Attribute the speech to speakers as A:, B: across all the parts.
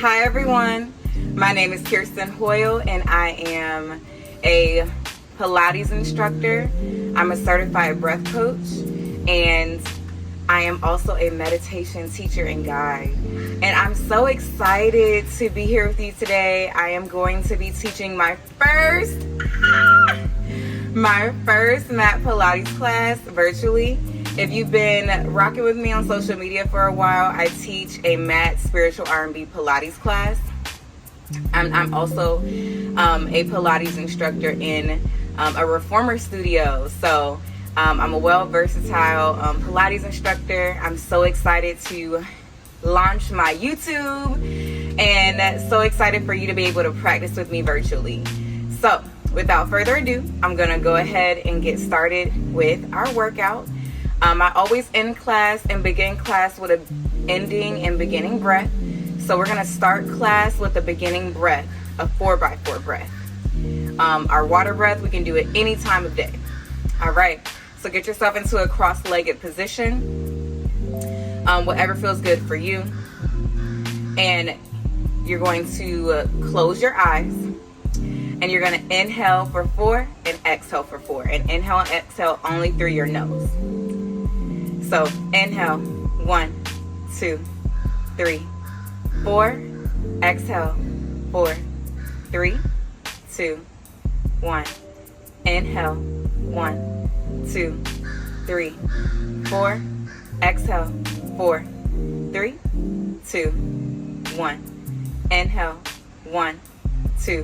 A: Hi everyone, my name is Kirsten Hoyle and I am a Pilates instructor. I'm a certified breath coach and I am also a meditation teacher and guide. And I'm so excited to be here with you today. I am going to be teaching my first mat Pilates class virtually. If you've been rocking with me on social media for a while, I teach a mat spiritual R&B Pilates class. I'm also a Pilates instructor in a reformer studio. So I'm a versatile Pilates instructor. I'm so excited to launch my YouTube and so excited for you to be able to practice with me virtually. So without further ado, I'm gonna go ahead and get started with our workout. I always end class and begin class with an ending and beginning breath. So we're gonna start class with a beginning breath, a 4x4 breath. Our water breath, we can do it any time of day. All right, so get yourself into a cross-legged position, whatever feels good for you. And you're going to close your eyes and you're gonna inhale for 4 and exhale for 4. And inhale and exhale only through your nose. So inhale, 1, 2, 3, 4. Exhale, 4, 3, 2, 1. Inhale, 1, 2, 3, 4. Exhale, 4, 3, 2, 1. Inhale, 1, 2,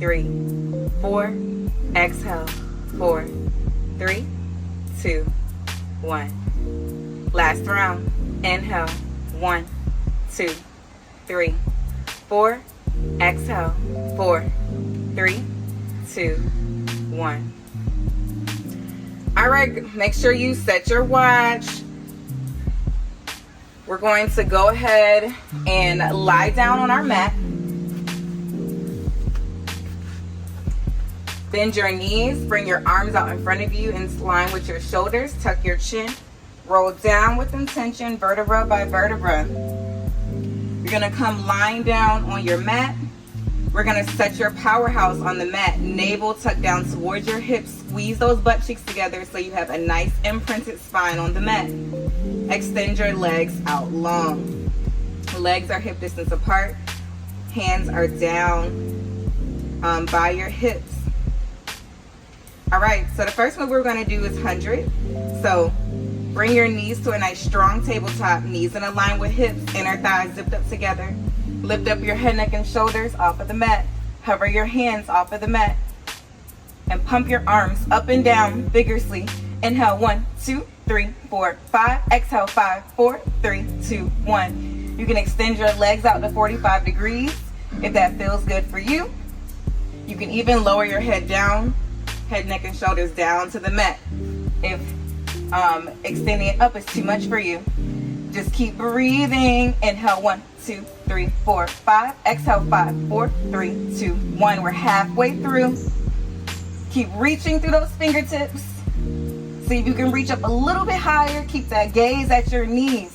A: 3, 4. Exhale, 4, 3, 2, 1. Last round. Inhale, 1, 2, 3, 4. Exhale, 4, 3, 2, 1. All right, make sure you set your watch. We're going to go ahead and lie down on our mat. Bend your knees, bring your arms out in front of you in line with your shoulders, tuck your chin, roll down with intention, vertebra by vertebra. You're gonna come lying down on your mat. We're gonna set your powerhouse on the mat, navel tucked down towards your hips, squeeze those butt cheeks together so you have a nice imprinted spine on the mat. Extend your legs out long. Legs are hip distance apart, hands are down by your hips. All right, so the first move we're gonna do is 100. So bring your knees to a nice strong tabletop, knees in a line with hips, inner thighs zipped up together. Lift up your head, neck, and shoulders off of the mat. Hover your hands off of the mat. And pump your arms up and down vigorously. Inhale, 1, 2, 3, 4, 5. Exhale, 5, 4, 3, 2, 1. You can extend your legs out to 45 degrees if that feels good for you. You can even lower your head down, head, neck, and shoulders down to the mat. If extending it up is too much for you, just keep breathing. Inhale, 1, 2, 3, 4, 5. Exhale, 5, 4, 3, 2, 1. We're halfway through. Keep reaching through those fingertips. See if you can reach up a little bit higher. Keep that gaze at your knees.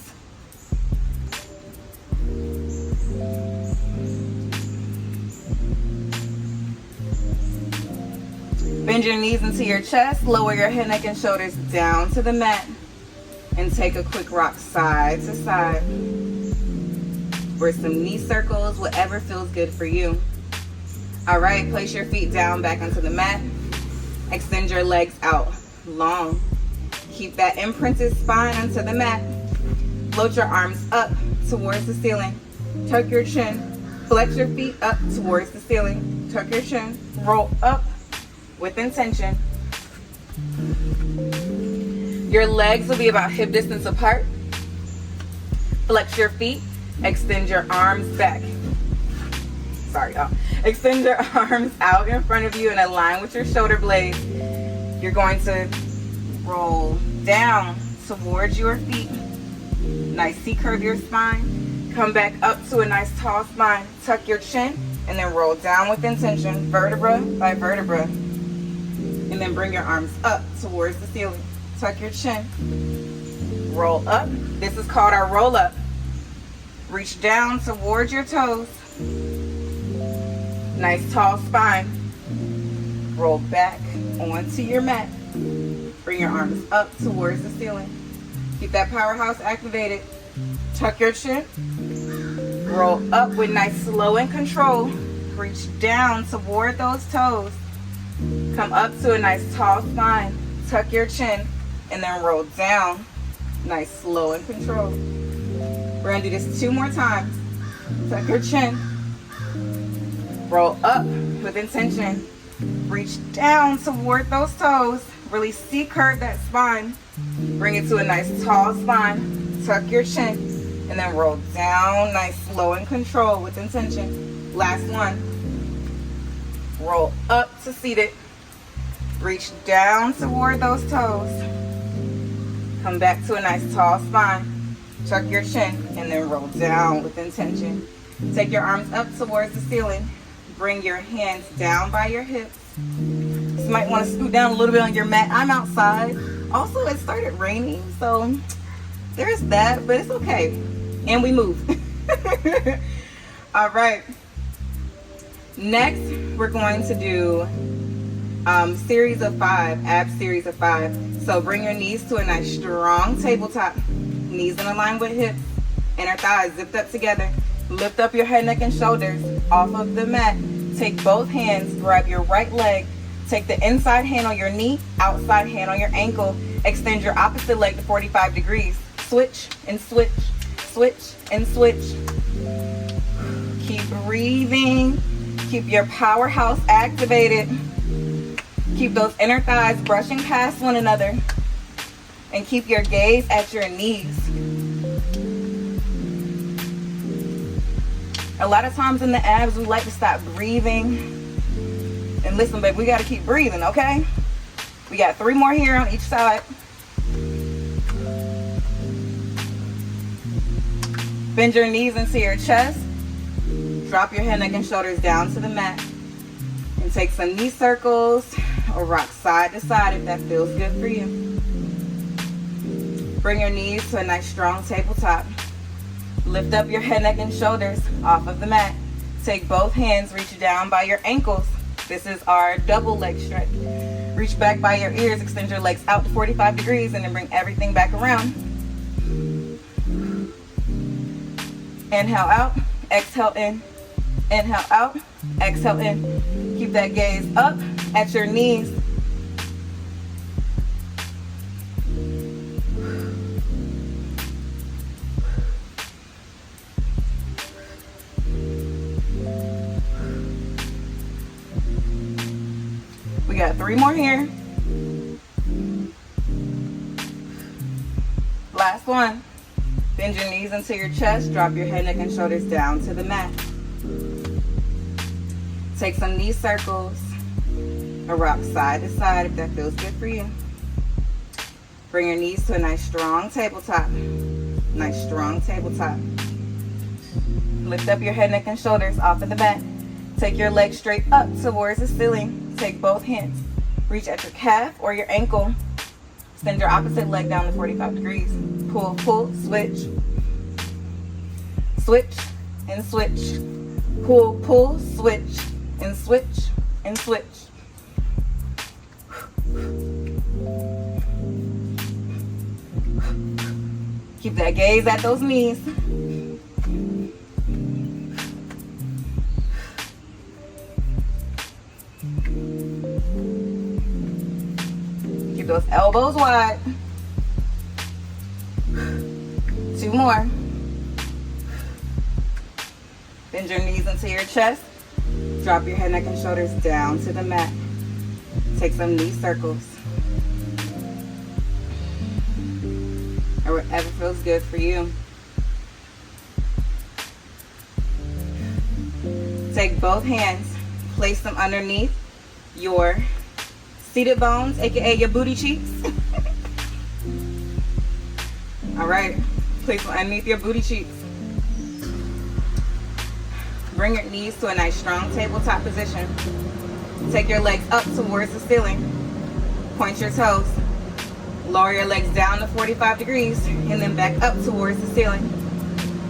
A: Bend your knees into your chest, lower your head, neck, and shoulders down to the mat, and take a quick rock side to side. Or some knee circles, whatever feels good for you. All right, place your feet down back onto the mat. Extend your legs out long. Keep that imprinted spine onto the mat. Float your arms up towards the ceiling. Tuck your chin. Flex your feet up towards the ceiling. Tuck your chin. Roll up with intention. Your legs will be about hip distance apart. Flex your feet. Extend your arms back. Sorry, y'all. Extend your arms out in front of you and align with your shoulder blades. You're going to roll down towards your feet. Nice C-curve your spine. Come back up to a nice tall spine. Tuck your chin and then roll down with intention, vertebra by vertebra. And then bring your arms up towards the ceiling. Tuck your chin. Roll up. This is called our roll up. Reach down towards your toes. Nice tall spine. Roll back onto your mat. Bring your arms up towards the ceiling. Keep that powerhouse activated. Tuck your chin. Roll up with nice slow and control. Reach down toward those toes. Come up to a nice tall spine. Tuck your chin and then roll down. Nice slow and control. We're gonna do this 2 more times. Tuck your chin. Roll up with intention. Reach down toward those toes. Really C-curve that spine. Bring it to a nice tall spine. Tuck your chin and then roll down. Nice slow and control with intention. Last one. Roll up to seated. Reach down toward those toes. Come back to a nice tall spine. Tuck your chin and then roll down with intention. Take your arms up towards the ceiling. Bring your hands down by your hips. You might want to scoot down a little bit on your mat. I'm outside. Also, it started raining, so there's that, but it's okay. And we move. All right. Next, we're going to do series of 5, ab series of 5. So bring your knees to a nice strong tabletop. Knees in line with hips. Inner thighs zipped up together. Lift up your head, neck, and shoulders off of the mat. Take both hands, grab your right leg. Take the inside hand on your knee, outside hand on your ankle. Extend your opposite leg to 45 degrees. Switch and switch, switch and switch. Keep breathing. Keep your powerhouse activated. Keep those inner thighs brushing past one another. And keep your gaze at your knees. A lot of times in the abs, we like to stop breathing. And listen, babe, we got to keep breathing, okay? We got 3 more here on each side. Bend your knees into your chest. Drop your head, neck, and shoulders down to the mat. And take some knee circles or rock side to side if that feels good for you. Bring your knees to a nice strong tabletop. Lift up your head, neck, and shoulders off of the mat. Take both hands, reach down by your ankles. This is our double leg stretch. Reach back by your ears, extend your legs out to 45 degrees, and then bring everything back around. Inhale out, exhale in. Inhale out, exhale in. Keep that gaze up at your knees. We got 3 more here. Last one. Bend your knees into your chest. Drop your head, neck, and shoulders down to the mat. Take some knee circles or rock side to side if that feels good for you. Bring your knees to a nice strong tabletop. Nice strong tabletop. Lift up your head, neck, and shoulders off of the mat. Take your legs straight up towards the ceiling. Take both hands. Reach at your calf or your ankle. Extend your opposite leg down to 45 degrees. Pull, pull, switch. Switch and switch. Pull, pull, switch and switch and switch. Keep that gaze at those knees. Keep those elbows wide. 2 more. Bend your knees into your chest. Drop your head, neck, and shoulders down to the mat. Take some knee circles. Or whatever feels good for you. Take both hands, place them underneath your seated bones, aka your booty cheeks. All right, place them underneath your booty cheeks. Bring your knees to a nice strong tabletop position. Take your legs up towards the ceiling. Point your toes. Lower your legs down to 45 degrees and then back up towards the ceiling.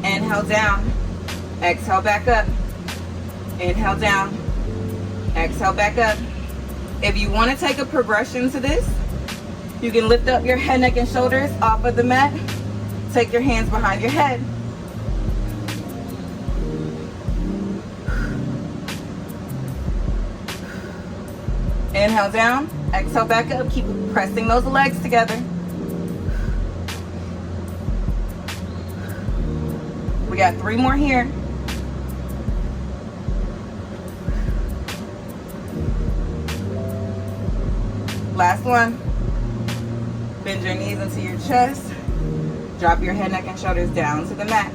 A: Inhale down, exhale back up. Inhale down, exhale back up. If you want to take a progression to this, you can lift up your head, neck, and shoulders off of the mat. Take your hands behind your head. Inhale down, exhale back up. Keep pressing those legs together. We got 3 more here. Last one. Bend your knees into your chest. Drop your head, neck, and shoulders down to the mat.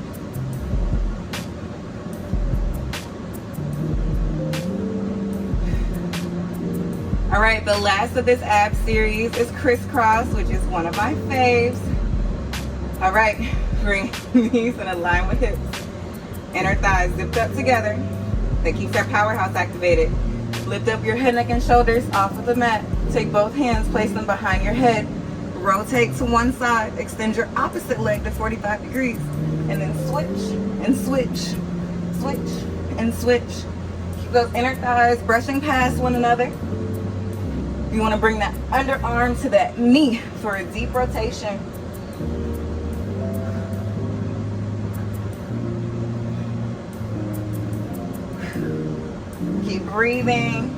A: All right, the last of this ab series is crisscross, which is one of my faves. All right, bring knees in a line with hips. Inner thighs zipped up together. That keeps our powerhouse activated. Lift up your head, neck, and shoulders off of the mat. Take both hands, place them behind your head. Rotate to one side. Extend your opposite leg to 45 degrees. And then switch and switch. Switch and switch. Keep those inner thighs brushing past one another. You want to bring that underarm to that knee for a deep rotation. Keep breathing.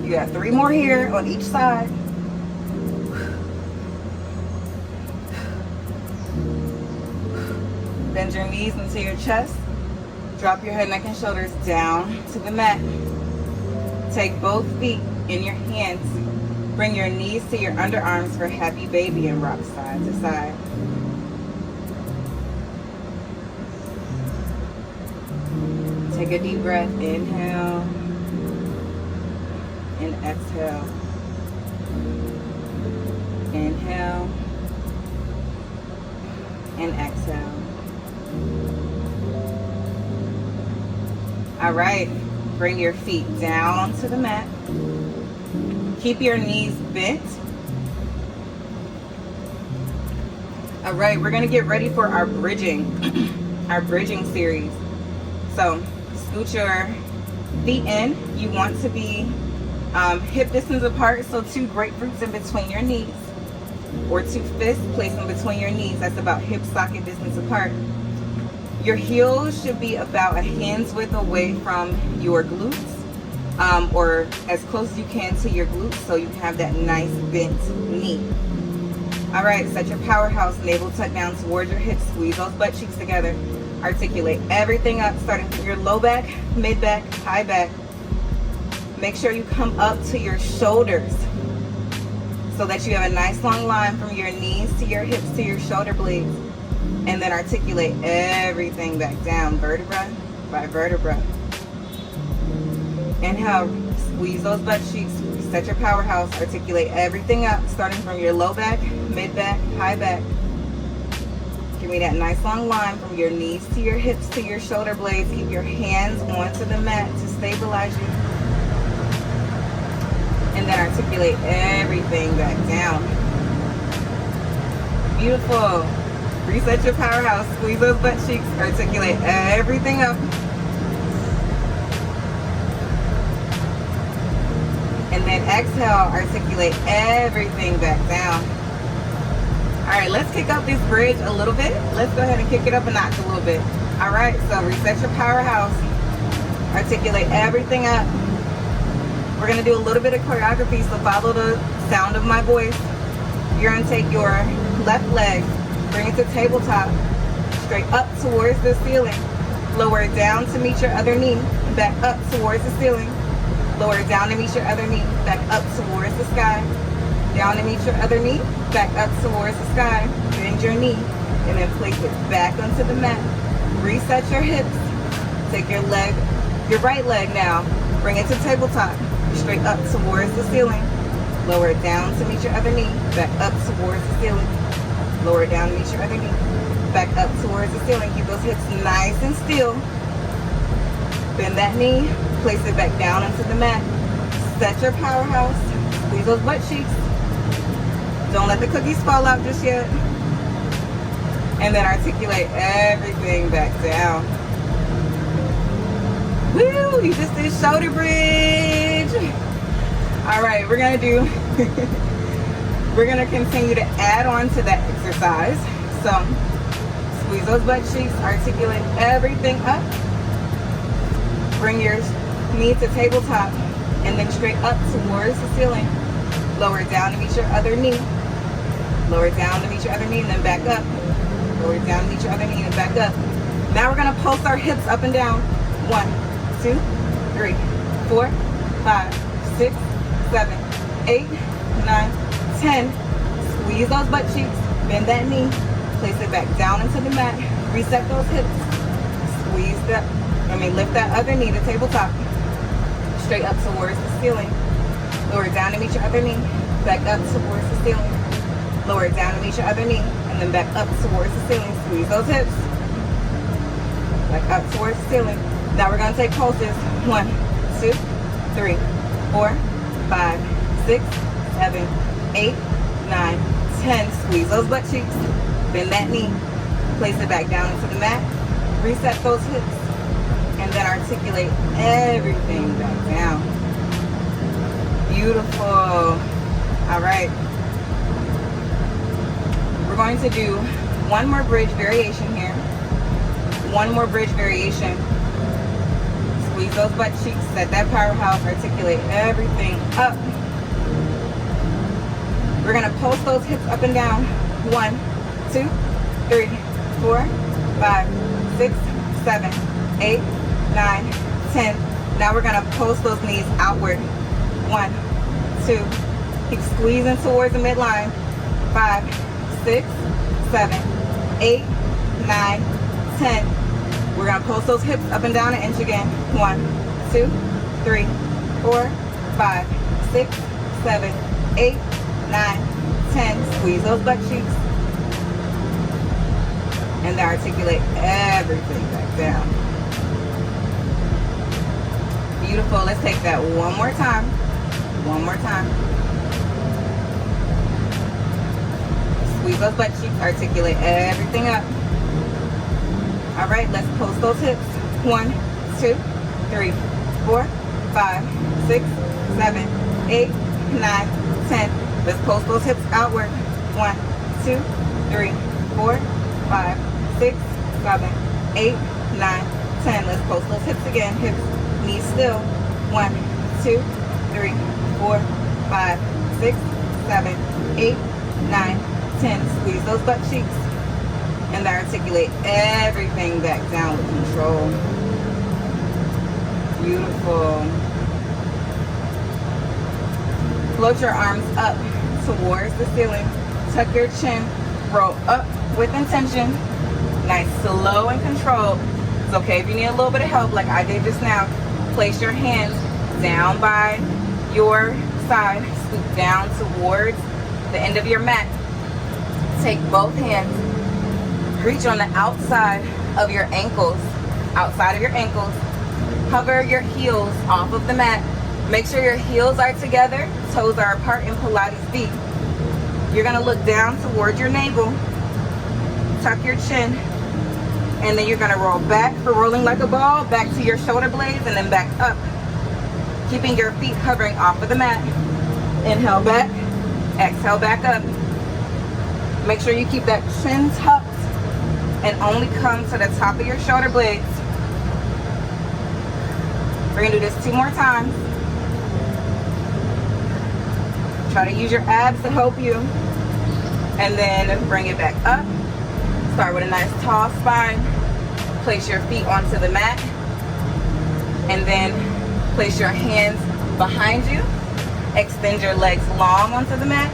A: You got 3 more here on each side. Bend your knees into your chest. Drop your head, neck, and shoulders down to the mat. Take both feet in your hands. Bring your knees to your underarms for happy baby and rock side to side. Take a deep breath. Inhale and exhale. Inhale and exhale. All right, bring your feet down onto the mat. Keep your knees bent. All right, we're gonna get ready for our bridging, our bridging series. So scoot your feet in. You want to be hip distance apart, so 2 grapefruits in between your knees, or 2 fists placed in between your knees. That's about hip socket distance apart. Your heels should be about a hand's width away from your glutes, or as close as you can to your glutes, so you can have that nice bent knee. All right, set your powerhouse, navel tuck down towards your hips, squeeze those butt cheeks together. Articulate everything up, starting from your low back, mid back, high back. Make sure you come up to your shoulders so that you have a nice long line from your knees to your hips to your shoulder blades. And then articulate everything back down, vertebra by vertebra. Inhale, squeeze those butt cheeks, set your powerhouse, articulate everything up, starting from your low back, mid back, high back. Give me that nice long line from your knees to your hips to your shoulder blades. Keep your hands onto the mat to stabilize you. And then articulate everything back down. Beautiful. Reset your powerhouse, squeeze those butt cheeks, articulate everything up. And then exhale, articulate everything back down. All right, let's kick up this bridge a little bit. Let's go ahead and kick it up a notch a little bit. All right, so reset your powerhouse, articulate everything up. We're gonna do a little bit of choreography, so follow the sound of my voice. You're gonna take your left leg, bring it to tabletop, straight up towards the ceiling. Lower it down to meet your other knee, back up towards the ceiling. Lower it down to meet your other knee, back up towards the sky. Down to meet your other knee, back up towards the sky. Bend your knee, and then place it back onto the mat. Reset your hips. Take your leg, your right leg now, bring it to tabletop, straight up towards the ceiling. Lower it down to meet your other knee, back up towards the ceiling. Lower it down to meet your other knee, back up towards the ceiling. Keep those hips nice and still. Bend that knee, place it back down into the mat. Set your powerhouse, squeeze those butt cheeks. Don't let the cookies fall out just yet. And then articulate everything back down. Woo, you just did shoulder bridge. All right, we're gonna continue to add on to that exercise. So squeeze those butt cheeks, articulate everything up. Bring your knee to tabletop and then straight up towards the ceiling. Lower it down to meet your other knee. Lower it down to meet your other knee and then back up. Lower it down to meet your other knee and back up. Now we're gonna pulse our hips up and down. 1, 2, 3, 4, 5, 6, 7, 8, 9, 10. Squeeze those butt cheeks, bend that knee, place it back down into the mat, reset those hips, lift that other knee to tabletop, straight up towards the ceiling. Lower it down to meet your other knee, back up towards the ceiling. Lower it down to meet your other knee, and then back up towards the ceiling. Squeeze those hips, back up towards the ceiling. Now we're gonna take pulses. 1, 2, 3, 4, 5, 6, 7, 8, 9, 10. Squeeze those butt cheeks, bend that knee, place it back down into the mat, reset those hips, and then articulate everything back down. Beautiful. All right. We're going to do one more bridge variation here. One more bridge variation. Squeeze those butt cheeks, set that powerhouse, articulate everything up. We're gonna pulse those hips up and down. 1, 2, 3, 4, 5, 6, 7, 8, 9, 10. Now we're gonna pulse those knees outward. 1, 2, keep squeezing towards the midline. 5, 6, 7, 8, 9, 10. We're gonna pulse those hips up and down an inch again. 1, 2, 3, 4, 5, 6, 7, 8, 9, 10. Squeeze those butt cheeks. And then articulate everything back down. Beautiful. Let's take that one more time. One more time. Squeeze those butt cheeks. Articulate everything up. All right, let's pulse those hips. 1, 2, 3, 4, 5, 6, 7, 8, 9, 10. Let's pulse those hips outward. 1, 2, 3, 4, 5, 6, 7, 8, 9, 10. Let's pulse those hips again. Hips, knees still. 1, 2, 3, 4, 5, 6, 7, 8, 9, 10. Squeeze those butt cheeks. And then articulate everything back down with control. Beautiful. Float your arms up towards the ceiling. Tuck your chin. Roll up with intention. Nice, slow and controlled. It's okay if you need a little bit of help like I did just now. Place your hands down by your side. Scoop down towards the end of your mat. Take both hands. Reach on the outside of your ankles. Outside of your ankles. Hover your heels off of the mat. Make sure your heels are together. Toes are apart in Pilates feet. You're going to look down towards your navel. Tuck your chin. And then you're going to roll back for rolling like a ball. Back to your shoulder blades and then back up. Keeping your feet hovering off of the mat. Inhale back. Exhale back up. Make sure you keep that chin tucked and only come to the top of your shoulder blades. We're going to do this 2 more times. Try to use your abs to help you. And then bring it back up. Start with a nice tall spine. Place your feet onto the mat. And then place your hands behind you. Extend your legs long onto the mat.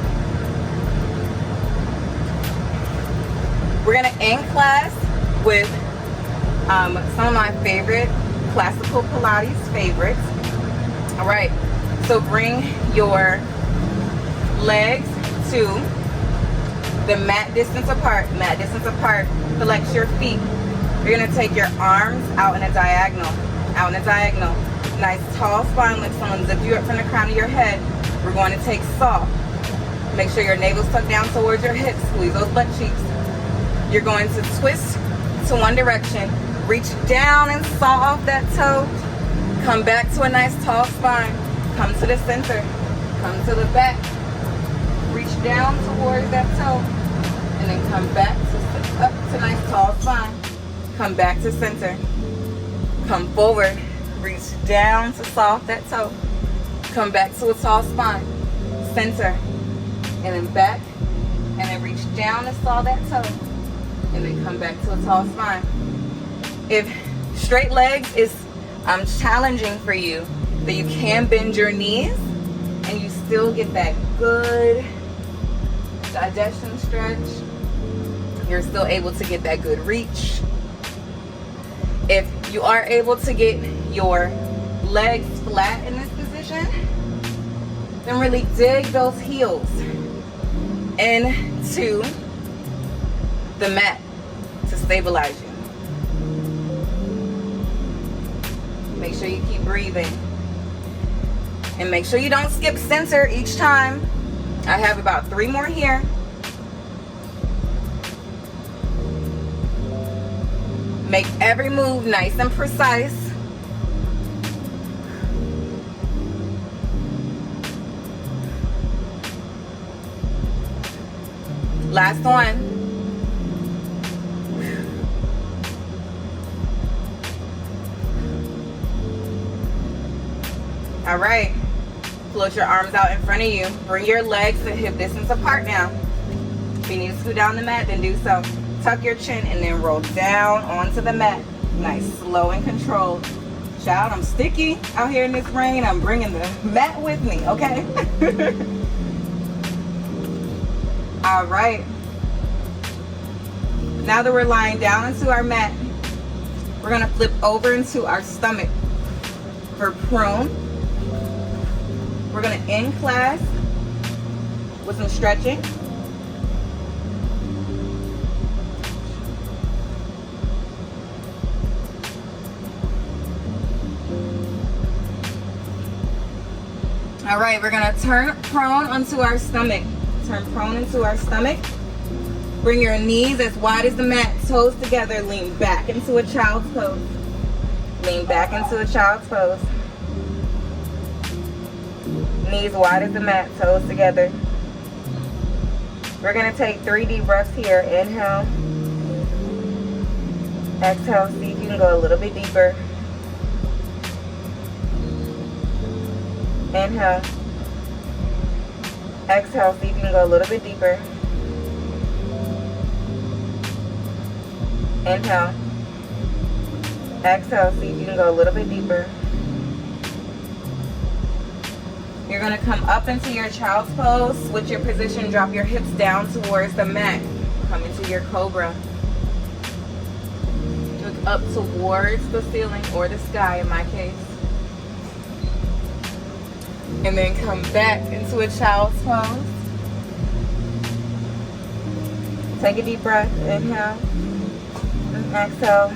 A: We're going to end class with some of my favorite classical Pilates favorites. All right, so bring your legs to the mat distance apart. Mat distance apart. Flex your feet. You're going to take your arms out in a diagonal. Out in a diagonal. Nice tall spine, like someone zip you up from the crown of your head. We're going to take soft. Make sure your navel's tucked down towards your hips. Squeeze those butt cheeks. You're going to twist to one direction, reach down and saw off that toe, come back to a nice tall spine, come to the center, come to the back, reach down towards that toe, and then come back to up to nice tall spine, come back to center, come forward, reach down to saw off that toe, come back to a tall spine, center, and then back, and then reach down and saw that toe, and then come back to a tall spine. If straight legs is challenging for you, that you can bend your knees and you still get that good digestion stretch. You're still able to get that good reach. If you are able to get your legs flat in this position, then really dig those heels into the mat to stabilize you. Make sure you keep breathing. And make sure you don't skip center each time. I have about 3 more here. Make every move nice and precise. Last one. All right. Float your arms out in front of you. Bring your legs to hip distance apart now. If you need to scoot down the mat, then do so. Tuck your chin and then roll down onto the mat. Nice, slow and controlled. Child, I'm sticky out here in this rain. I'm bringing the mat with me, okay? All right. Now that we're lying down into our mat, we're gonna flip over into our stomach for prone. We're gonna end class with some stretching. All right, we're gonna turn prone onto our stomach. Turn prone into our stomach. Bring your knees as wide as the mat, toes together, lean back into a child's pose. Lean back into a child's pose. Knees wide as the mat, toes together. We're gonna take 3 deep breaths here. Inhale. Exhale, see if you can go a little bit deeper. Inhale. Exhale, see if you can go a little bit deeper. Inhale. Exhale, see if you can go a little bit deeper. You're going to come up into your child's pose. Switch your position, drop your hips down towards the mat. Come into your cobra. Look up towards the ceiling or the sky in my case. And then come back into a child's pose. Take a deep breath. Inhale. And exhale.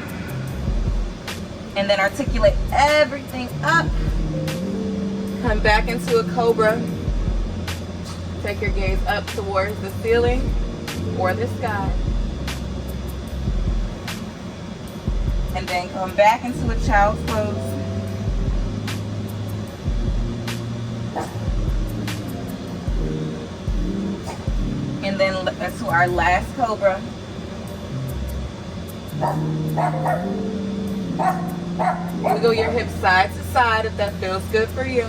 A: And then articulate everything up. Come back into a cobra. Take your gaze up towards the ceiling or the sky. And then come back into a child's pose. And then to our last cobra. Wiggle your hips side to side if that feels good for you.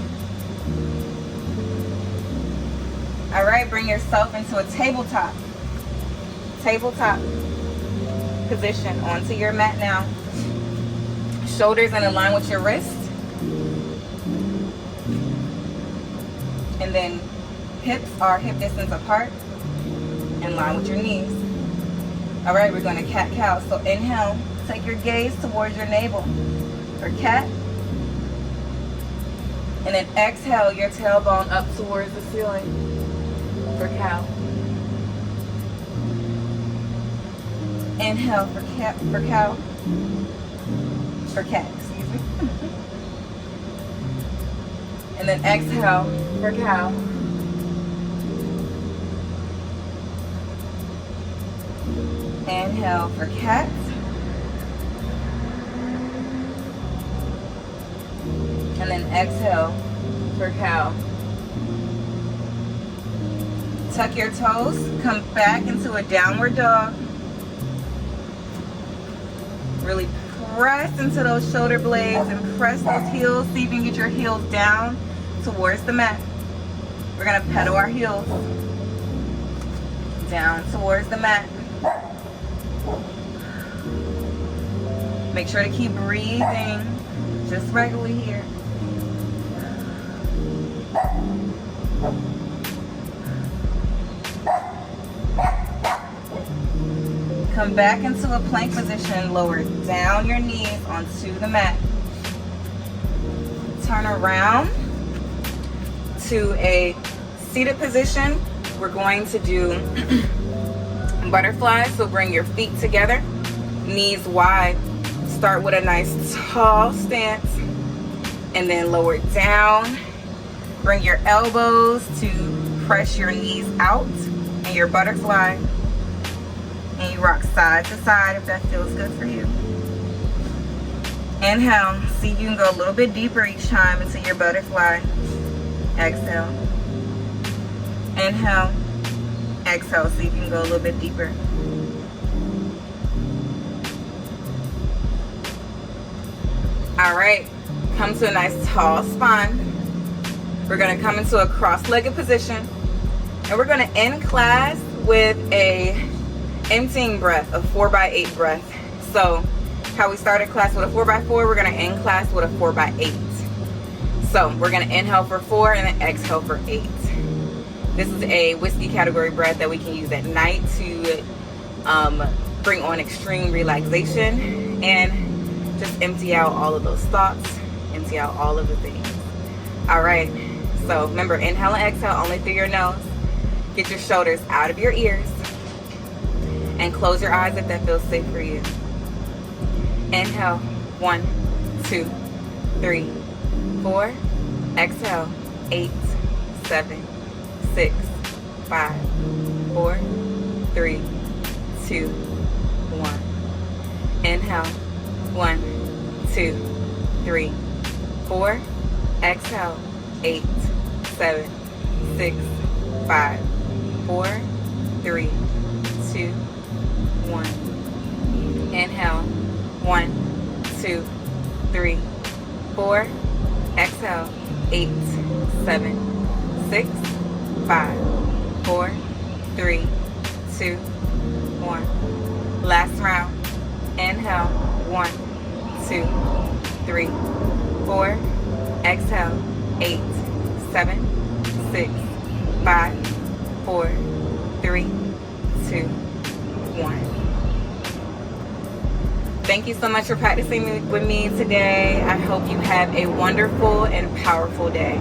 A: All right, bring yourself into a tabletop position onto your mat now. Shoulders in line with your wrist. And then hips are hip distance apart, in line with your knees. All right, we're going to cat-cow. So inhale, take your gaze towards your navel, or cat. And then exhale your tailbone up towards the ceiling, for cow. Inhale for cat, for cow, for cat, excuse me. And then exhale for cow. Inhale for cat. And then exhale for cow. Tuck your toes, come back into a downward dog. Really press into those shoulder blades and press those heels. See if you can get your heels down towards the mat. We're gonna pedal our heels down towards the mat. Make sure to keep breathing just regularly here. Come back into a plank position, lower down your knees onto the mat. Turn around to a seated position. We're going to do butterflies, so bring your feet together, knees wide. Start with a nice tall stance and then lower down. Bring your elbows to press your knees out in your butterfly. And you rock side to side if that feels good for you. Inhale. See if you can go a little bit deeper each time into your butterfly. Exhale. Inhale. Exhale. See if you can go a little bit deeper. All right. Come to a nice tall spine. We're going to come into a cross-legged position. And we're going to end class with a emptying breath, a 4x8 breath. So how we started class with a 4x4, we're going to end class with a 4x8. So we're going to inhale for 4 and then exhale for 8. This is a whiskey category breath that we can use at night to bring on extreme relaxation and just empty out all of those thoughts, empty out all of the things. All right, so remember, inhale and exhale only through your nose. Get your shoulders out of your ears. And close your eyes if that feels safe for you. Inhale, 1, 2, 3, 4. Exhale, 8, 7, 6, 5, 4, 3, 2, 1. Inhale, 1, 2, 3, 4. Exhale, 8, 7, 6, 5, 4, 3, 2, 1. Inhale, 1, 2, 3, 4. Exhale, 8, 7, 6, 5, 4, 3, 2, 1. Last round. Inhale, 1, 2, 3, 4. Exhale, 8, 7, 6, 5, 4, 3, 2, 1. Thank you so much for practicing with me today. I hope you have a wonderful and powerful day.